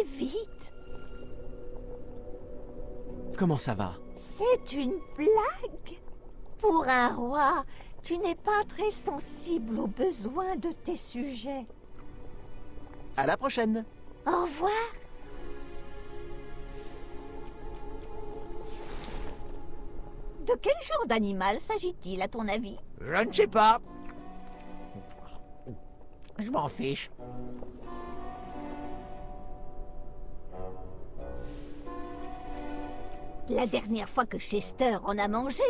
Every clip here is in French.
très vite. Comment ça va? C'est une blague. Pour un roi, tu n'es pas très sensible aux besoins de tes sujets. À la prochaine. Au revoir. De quel genre d'animal s'agit-il, à ton avis? Je ne sais pas. Je m'en fiche. La dernière fois que Chester en a mangé,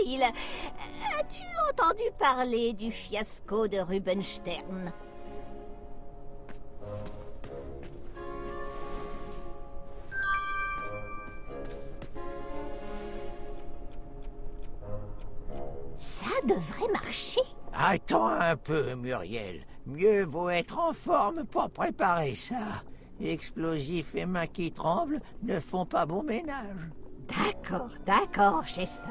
As-tu entendu parler du fiasco de Rubenstern? Ça devrait marcher. Attends un peu, Muriel. Mieux vaut être en forme pour préparer ça. Explosifs et mains qui tremblent ne font pas bon ménage. D'accord, Chester.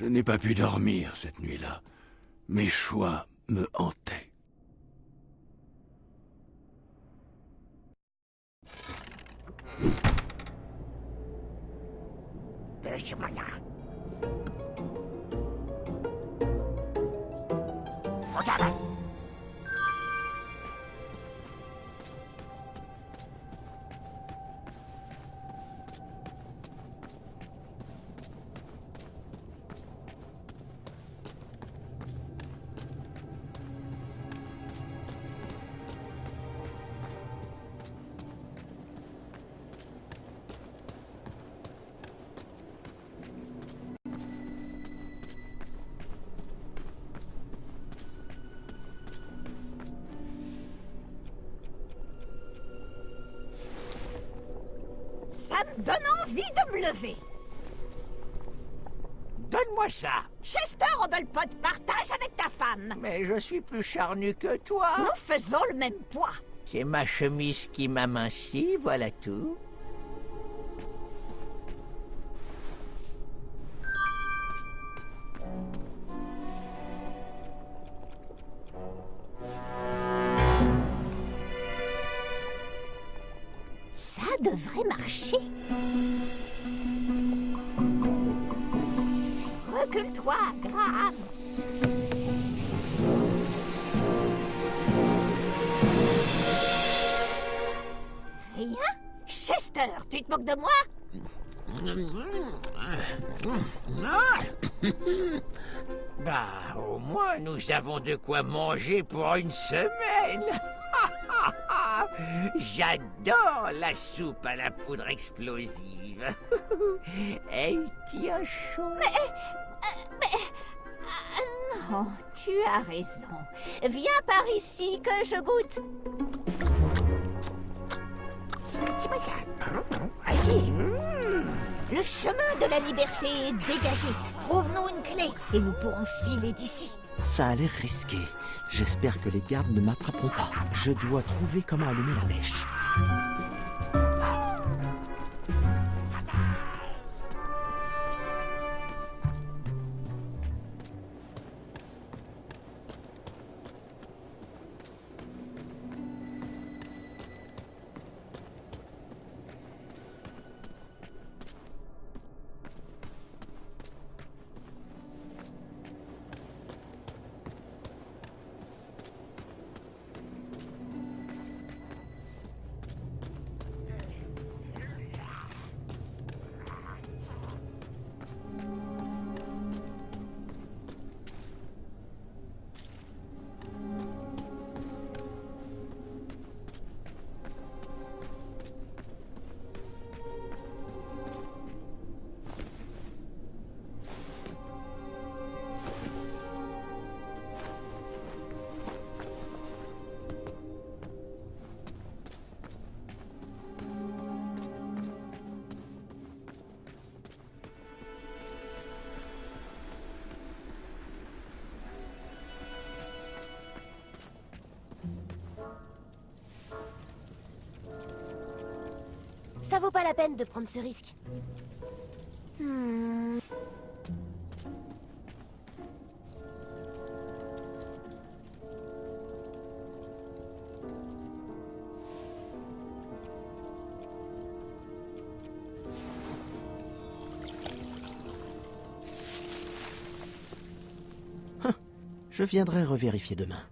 Je n'ai pas pu dormir cette nuit-là. Mes choix me hantaient. Ça me donne envie de me lever. Donne-moi ça. Chester Robelpot, partage avec ta femme. Mais je suis plus charnu que toi. Nous faisons le même poids. C'est ma chemise qui m'amincit, voilà tout. Ça devrait marcher. Recule-toi, Graham. Rien? Chester, tu te moques de moi? Bah, au moins, nous avons de quoi manger pour une semaine. J'adore la soupe à la poudre explosive. Elle tient chaud. Non, tu as raison. Viens par ici que je goûte. Le chemin de la liberté est dégagé. Trouve-nous une clé et nous pourrons filer d'ici. Ça a l'air risqué. J'espère que les gardes ne m'attraperont pas. Je dois trouver comment allumer la mèche. Ça vaut pas la peine de prendre ce risque. Je viendrai revérifier demain.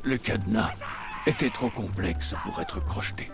Le cadenas était trop complexe pour être crocheté.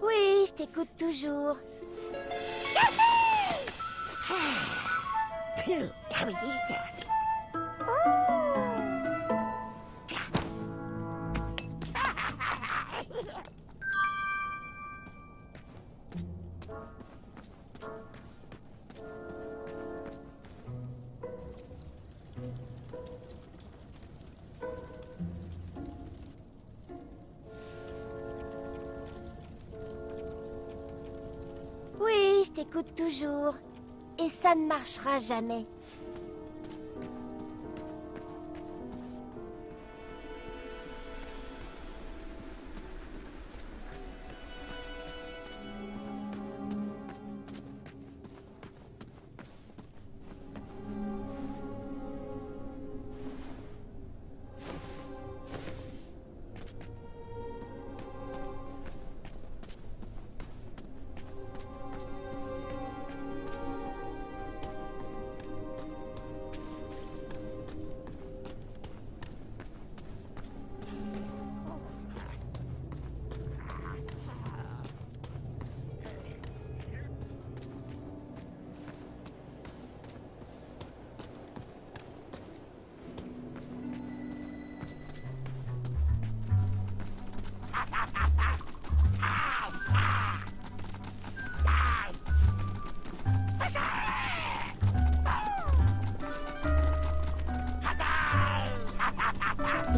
Oui, je t'écoute toujours. Oui, je t'écoute toujours. Et ça ne marchera jamais.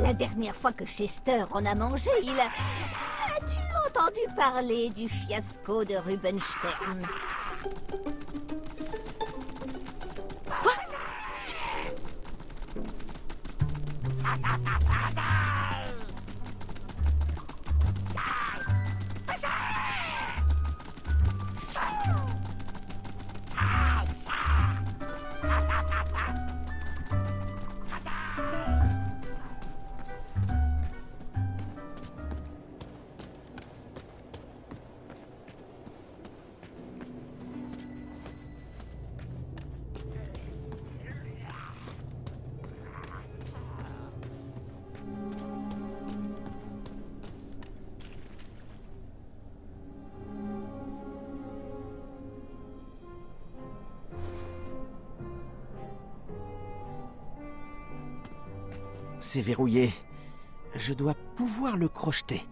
La dernière fois que Chester en a mangé, il a... As-tu entendu parler du fiasco de Rubenstern? Quoi? C'est verrouillé. Je dois pouvoir le crocheter.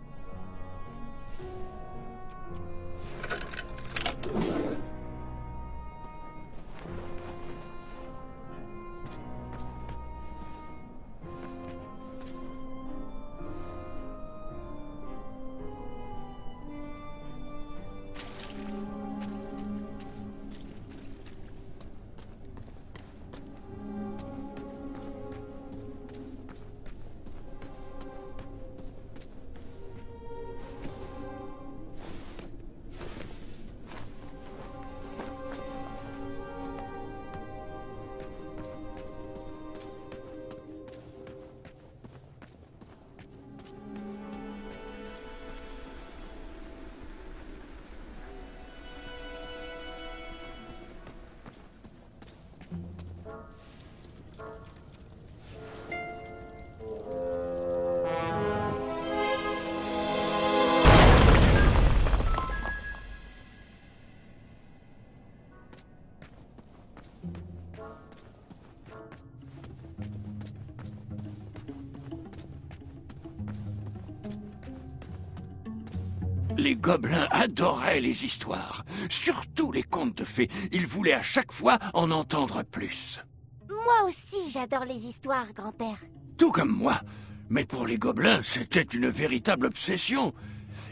Les gobelins adoraient les histoires, surtout les contes de fées. Ils voulaient à chaque fois en entendre plus. Moi aussi, j'adore les histoires, grand-père. Tout comme moi. Mais pour les gobelins, c'était une véritable obsession.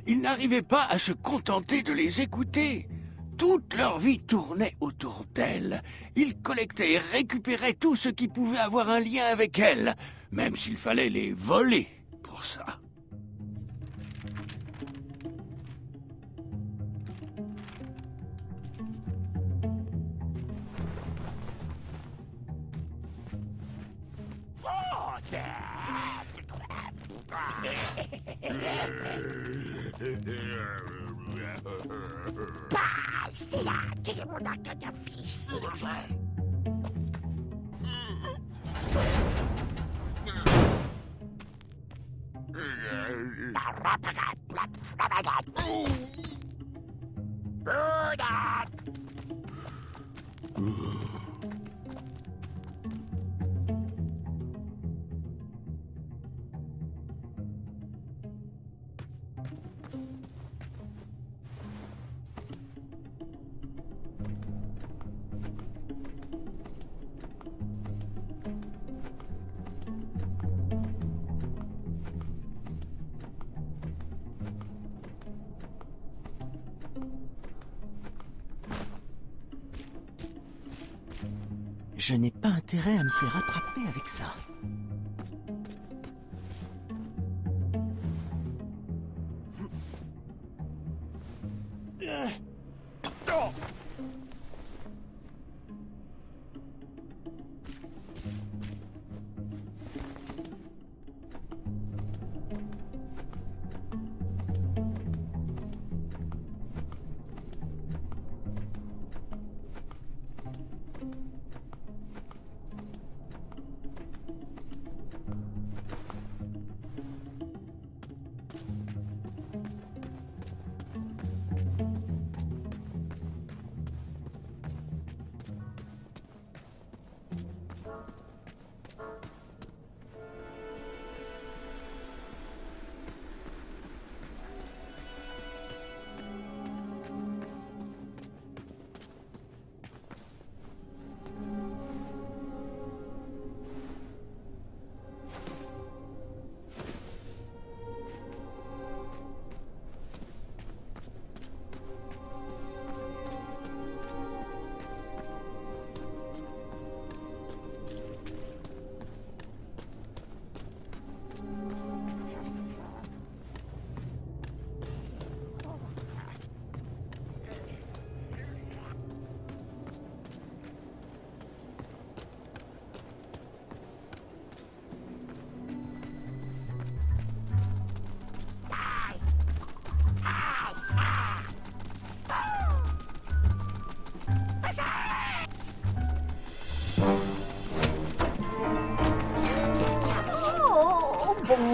Ils n'arrivaient pas à se contenter de les écouter. Toute leur vie tournait autour d'elles. Ils collectaient et récupéraient tout ce qui pouvait avoir un lien avec elles, même s'il fallait les voler pour ça. Je n'ai pas intérêt à me faire attraper avec ça.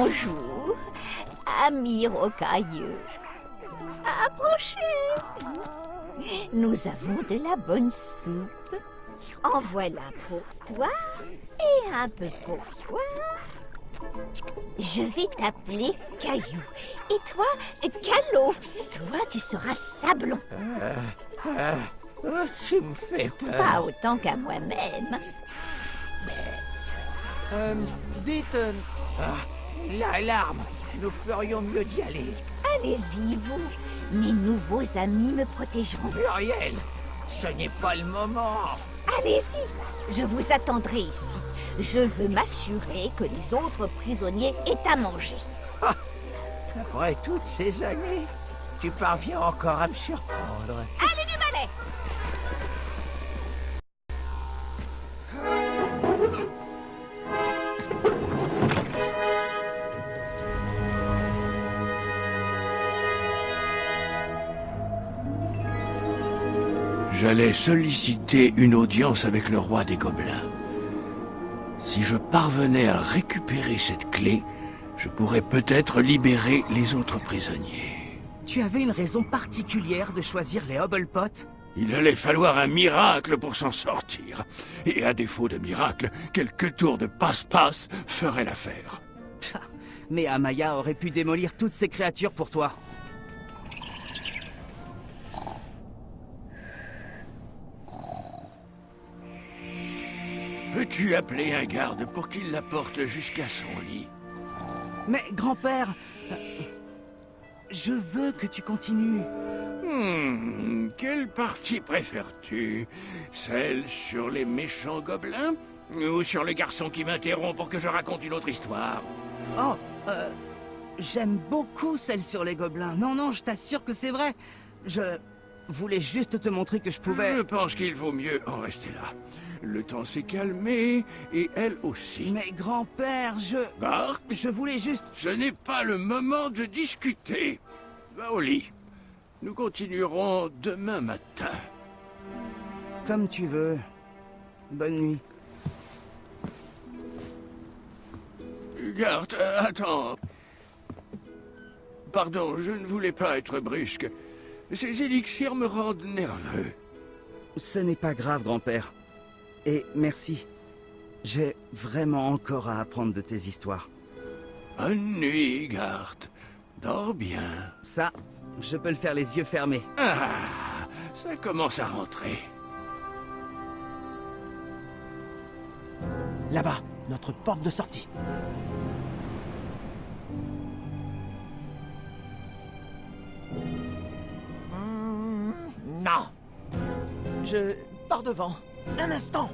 Bonjour, amis rocailleux. Approchez. Nous avons de la bonne soupe. En voilà pour toi et un peu pour toi. Je vais t'appeler Caillou. Et toi, Calot. Toi, tu seras Sablon. Oh, tu me fais peur. Pas autant qu'à moi-même. Dites, L'alarme. Nous ferions mieux d'y aller. Allez-y, vous. Mes nouveaux amis me protégeront. Muriel, ce n'est pas le moment. Allez-y, je vous attendrai ici. Je veux m'assurer que les autres prisonniers aient à manger. Après toutes ces années, tu parviens encore à me surprendre. Allez du balai! J'allais solliciter une audience avec le roi des gobelins. Si je parvenais à récupérer cette clé, je pourrais peut-être libérer les autres prisonniers. tu avais une raison particulière de choisir les Hobblepots? Il allait falloir un miracle pour s'en sortir. Et à défaut de miracle, quelques tours de passe-passe feraient l'affaire. Mais Amaya aurait pu démolir toutes ces créatures pour toi. Peux-tu appeler un garde pour qu'il la porte jusqu'à son lit? Mais grand-père, je veux que tu continues. Quelle partie préfères-tu? Celle sur les méchants gobelins? Ou sur le garçon qui m'interrompt pour que je raconte une autre histoire? Oh, j'aime beaucoup celle sur les gobelins. Non, non, je t'assure que c'est vrai. Je voulais juste te montrer que je pouvais... Je pense qu'il vaut mieux en rester là. Le temps s'est calmé, et elle aussi. Mais grand-père, Bart, je voulais juste... ce n'est pas le moment de discuter. Va au lit. Nous continuerons demain matin. Comme tu veux. Bonne nuit. Garde, attends. Pardon, je ne voulais pas être brusque. Ces élixirs me rendent nerveux. Ce n'est pas grave, grand-père. Et merci. J'ai vraiment encore à apprendre de tes histoires. Bonne nuit, Garde. Dors bien. Ça, je peux le faire les yeux fermés. Ah, ça commence à rentrer. Là-bas, notre porte de sortie. Non. Je pars devant. Un instant.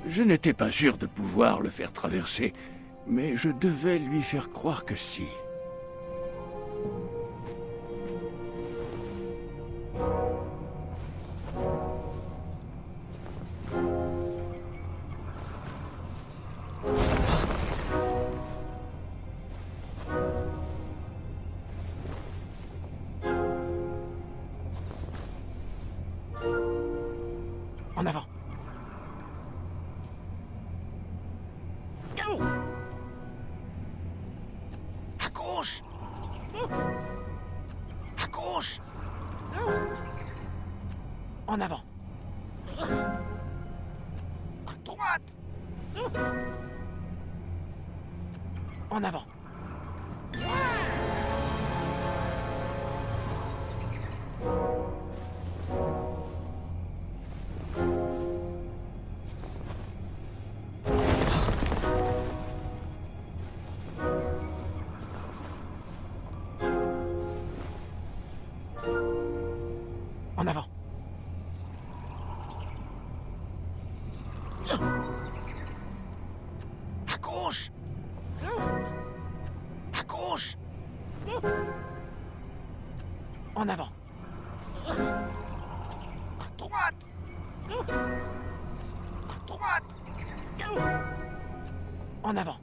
Je n'étais pas sûr de pouvoir le faire traverser, mais je devais lui faire croire que si. En avant. À gauche. À gauche. En avant. À droite. En avant. En avant. À gauche. À gauche. En avant. À droite. À droite. En avant.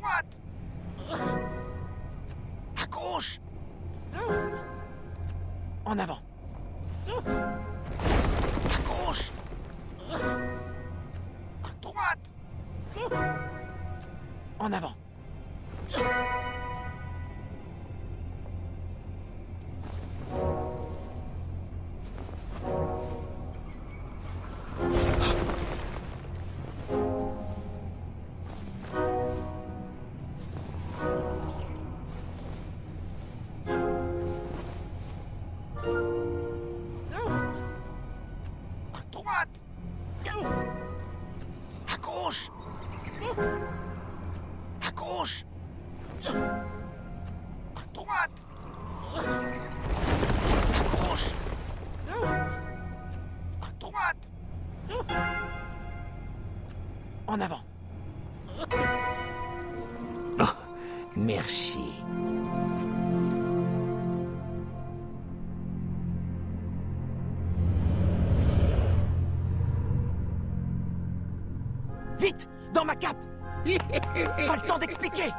droite. À gauche. En avant. À gauche. À droite. En avant. À droite. À gauche. À gauche. À droite. À gauche. À droite. En avant. Merci. Vite, dans ma cape. Pas le temps d'expliquer.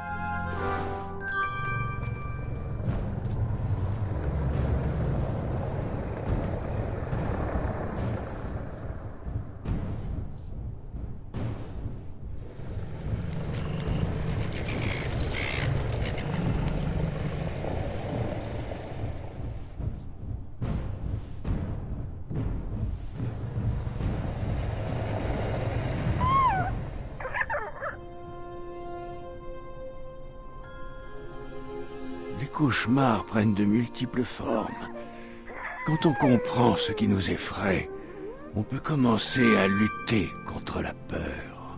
Les cauchemars prennent de multiples formes. Quand on comprend ce qui nous effraie, on peut commencer à lutter contre la peur.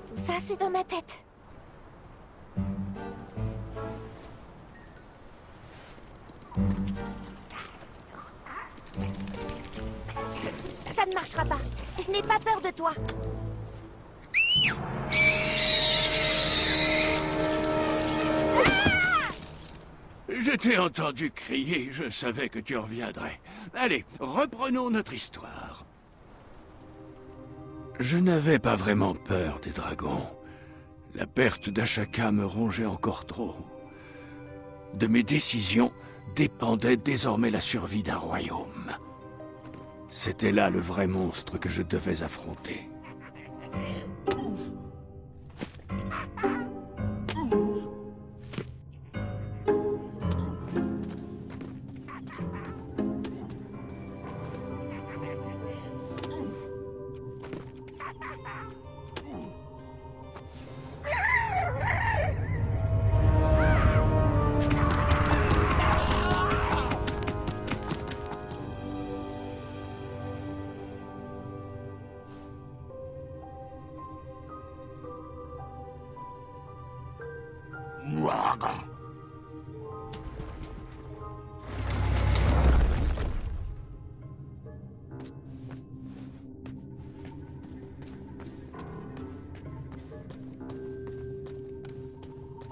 Tout ça, c'est dans ma tête. Ça ne marchera pas. Je n'ai pas peur de toi. Je t'ai entendu crier, je savais que tu reviendrais. Allez, reprenons notre histoire. Je n'avais pas vraiment peur des dragons. La perte d'Ashaka me rongeait encore trop. De mes décisions dépendait désormais la survie d'un royaume. C'était là le vrai monstre que je devais affronter.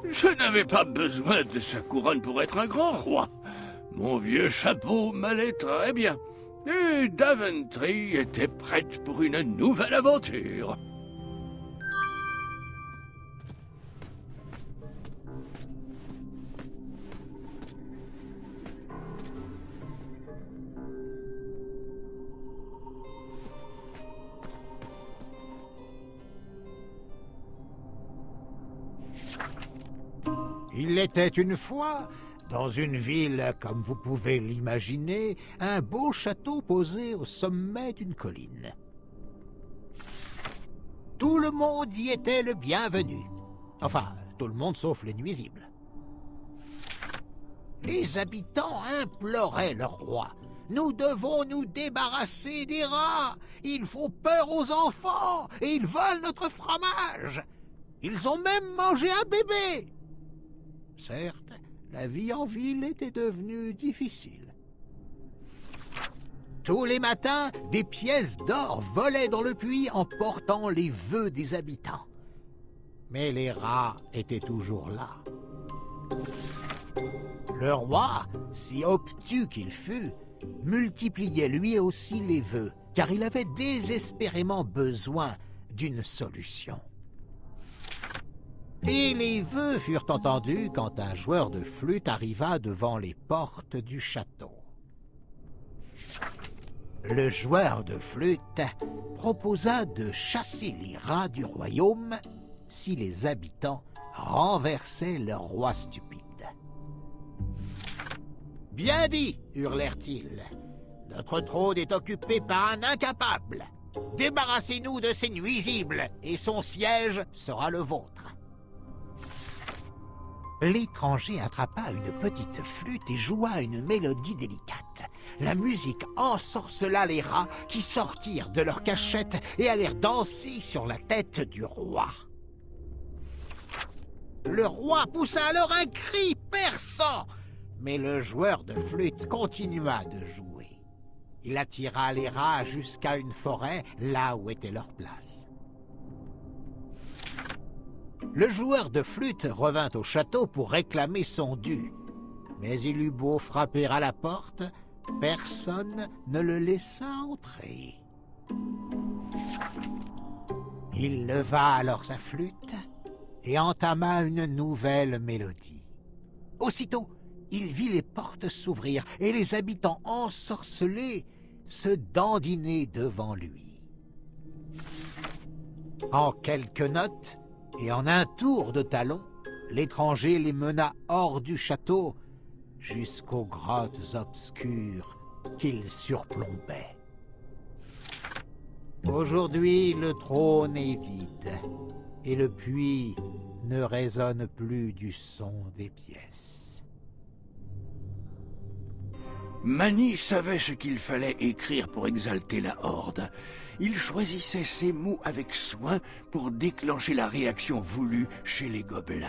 Je n'avais pas besoin de sa couronne pour être un grand roi. Mon vieux chapeau m'allait très bien. Et Daventry était prête pour une nouvelle aventure. Il était une fois, dans une ville comme vous pouvez l'imaginer, un beau château posé au sommet d'une colline. Tout le monde y était le bienvenu. Enfin, tout le monde sauf les nuisibles. Les habitants imploraient leur roi. Nous devons nous débarrasser des rats. Ils font peur aux enfants et ils volent notre fromage. Ils ont même mangé un bébé. Certes, la vie en ville était devenue difficile. Tous les matins, des pièces d'or volaient dans le puits en portant les vœux des habitants. Mais les rats étaient toujours là. Le roi, si obtus qu'il fût, multipliait lui aussi les vœux, car il avait désespérément besoin d'une solution. Et les vœux furent entendus quand un joueur de flûte arriva devant les portes du château. Le joueur de flûte proposa de chasser les rats du royaume si les habitants renversaient leur roi stupide. « Bien dit !» hurlèrent-ils. « Notre trône est occupé par un incapable. Débarrassez-nous de ces nuisibles, et son siège sera le vôtre. » L'étranger attrapa une petite flûte et joua une mélodie délicate. La musique ensorcela les rats qui sortirent de leur cachette et allèrent danser sur la tête du roi. Le roi poussa alors un cri perçant, mais le joueur de flûte continua de jouer. Il attira les rats jusqu'à une forêt, là où était leur place. Le joueur de flûte revint au château pour réclamer son dû. Mais il eut beau frapper à la porte, personne ne le laissa entrer. Il leva alors sa flûte et entama une nouvelle mélodie. Aussitôt, il vit les portes s'ouvrir et les habitants ensorcelés se dandiner devant lui. En quelques notes et en un tour de talon, l'étranger les mena hors du château jusqu'aux grottes obscures qu'il surplombait. Aujourd'hui, le trône est vide et le puits ne résonne plus du son des pièces. Mani savait ce qu'il fallait écrire pour exalter la horde. Il choisissait ses mots avec soin pour déclencher la réaction voulue chez les gobelins.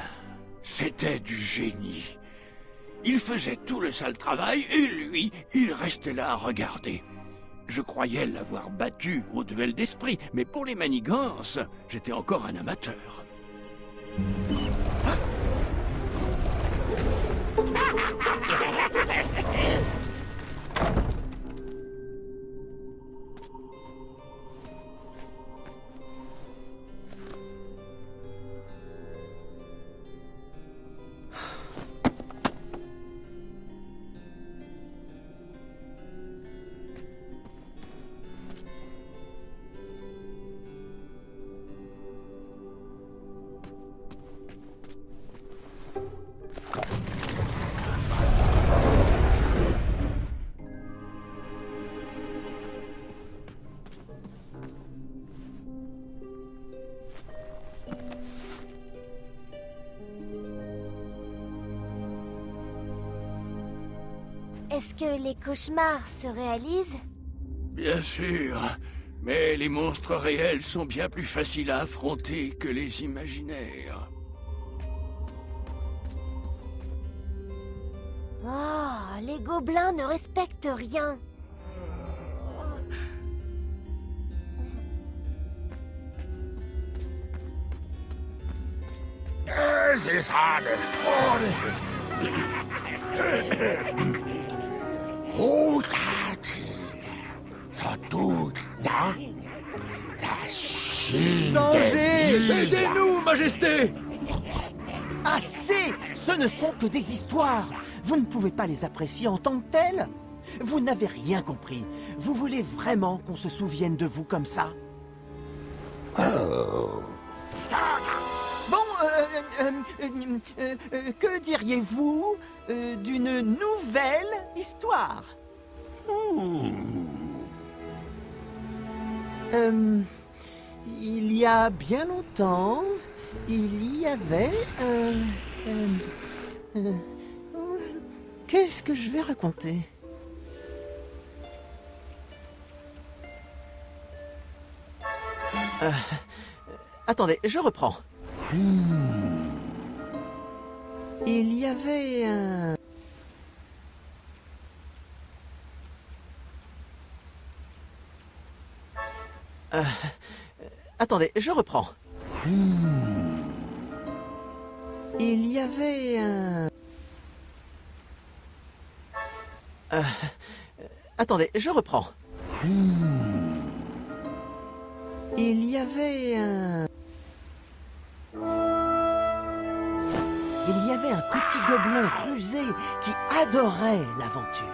C'était du génie. Il faisait tout le sale travail et lui, il restait là à regarder. Je croyais l'avoir battu au duel d'esprit, mais pour les manigances, j'étais encore un amateur. Est-ce que les cauchemars se réalisent? Bien sûr, mais les monstres réels sont bien plus faciles à affronter que les imaginaires. Oh, les gobelins ne respectent rien. Danger! Aidez-nous, Majesté! Assez! Ce ne sont que des histoires. Vous ne pouvez pas les apprécier en tant que telles. Vous n'avez rien compris. Vous voulez vraiment qu'on se souvienne de vous comme ça? Bon, que diriez-vous d'une nouvelle histoire? Il y a bien longtemps, il y avait qu'est-ce que je vais raconter? Attendez, je reprends. Il y avait un... attendez, je reprends. Il y avait un... attendez, je reprends. Il y avait un... Il y avait un petit gobelin rusé qui adorait l'aventure.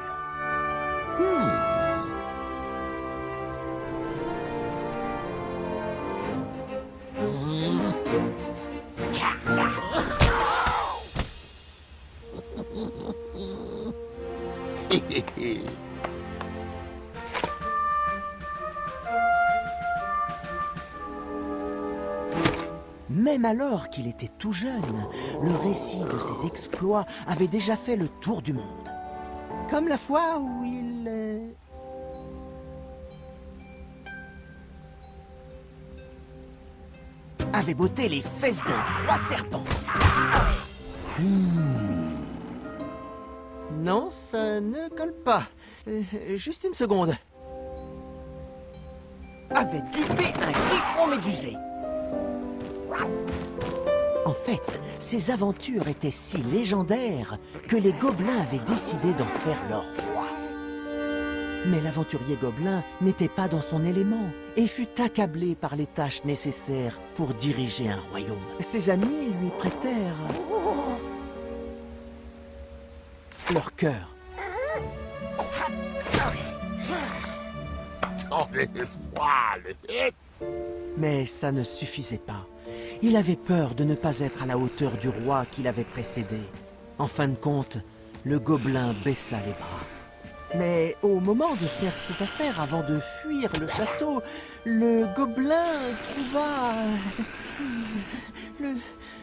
Même alors qu'il était tout jeune, le récit de ses exploits avait déjà fait le tour du monde. Comme la fois où il... avait botté les fesses d'un roi serpent. Non, ça ne colle pas. Juste une seconde. Avait dupé un griffon médusé. En fait, ces aventures étaient si légendaires que les gobelins avaient décidé d'en faire leur roi. Mais l'aventurier gobelin n'était pas dans son élément et fut accablé par les tâches nécessaires pour diriger un royaume. Ses amis lui prêtèrent leur cœur. Mais ça ne suffisait pas. Il avait peur de ne pas être à la hauteur du roi qui l'avait précédé. En fin de compte, le gobelin baissa les bras. Mais au moment de faire ses affaires avant de fuir le château, le gobelin trouva...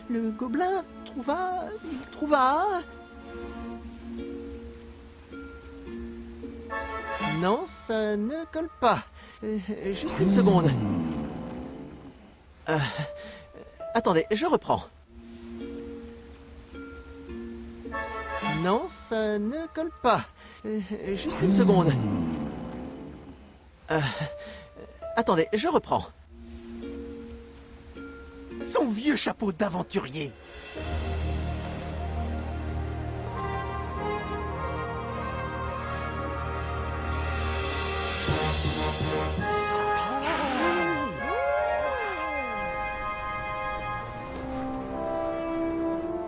Le gobelin trouva... Il trouva... Non, ça ne colle pas. Juste une seconde. Attendez, je reprends. Non, ça ne colle pas. Juste une seconde. Attendez, je reprends. Son vieux chapeau d'aventurier.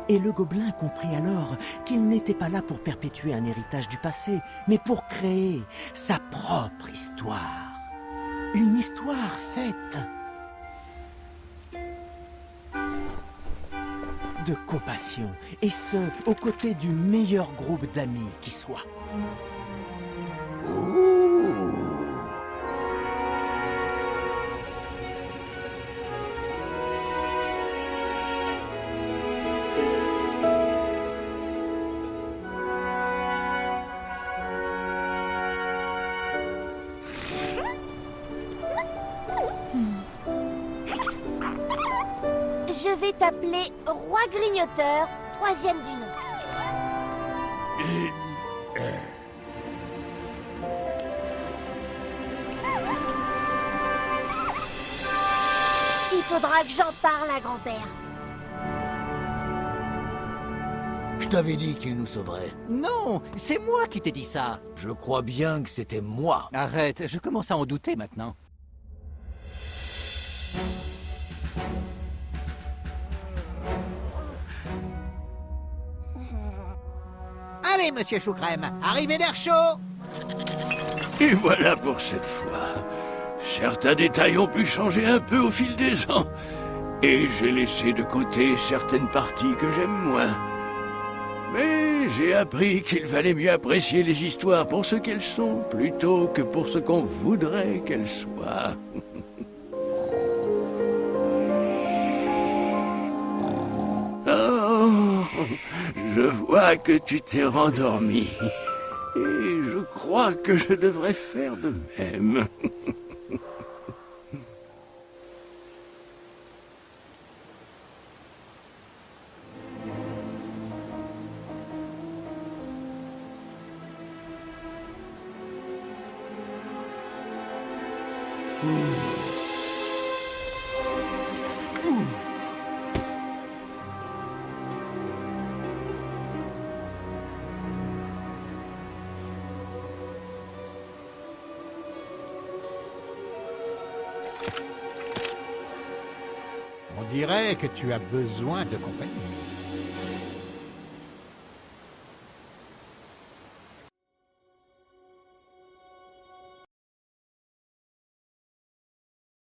Et le gobelin comprit alors qu'il n'était pas là pour perpétuer un héritage du passé, mais pour créer sa propre histoire. Une histoire faite de compassion, et ce, aux côtés du meilleur groupe d'amis qui soit. Je vais t'appeler Roi Grignoteur, 3e du nom. Il faudra que j'en parle à grand-père. Je t'avais dit qu'il nous sauverait. Non, c'est moi qui t'ai dit ça. Je crois bien que c'était moi. Arrête, je commence à en douter maintenant. Allez, monsieur Choucrème, arrivez d'air chaud. Et voilà pour cette fois. Certains détails ont pu changer un peu au fil des ans. Et j'ai laissé de côté certaines parties que j'aime moins. Mais j'ai appris qu'il valait mieux apprécier les histoires pour ce qu'elles sont, plutôt que pour ce qu'on voudrait qu'elles soient. Oh, je vois que tu t'es rendormi. Et je crois que je devrais faire de même. dirais que tu as besoin de compagnie.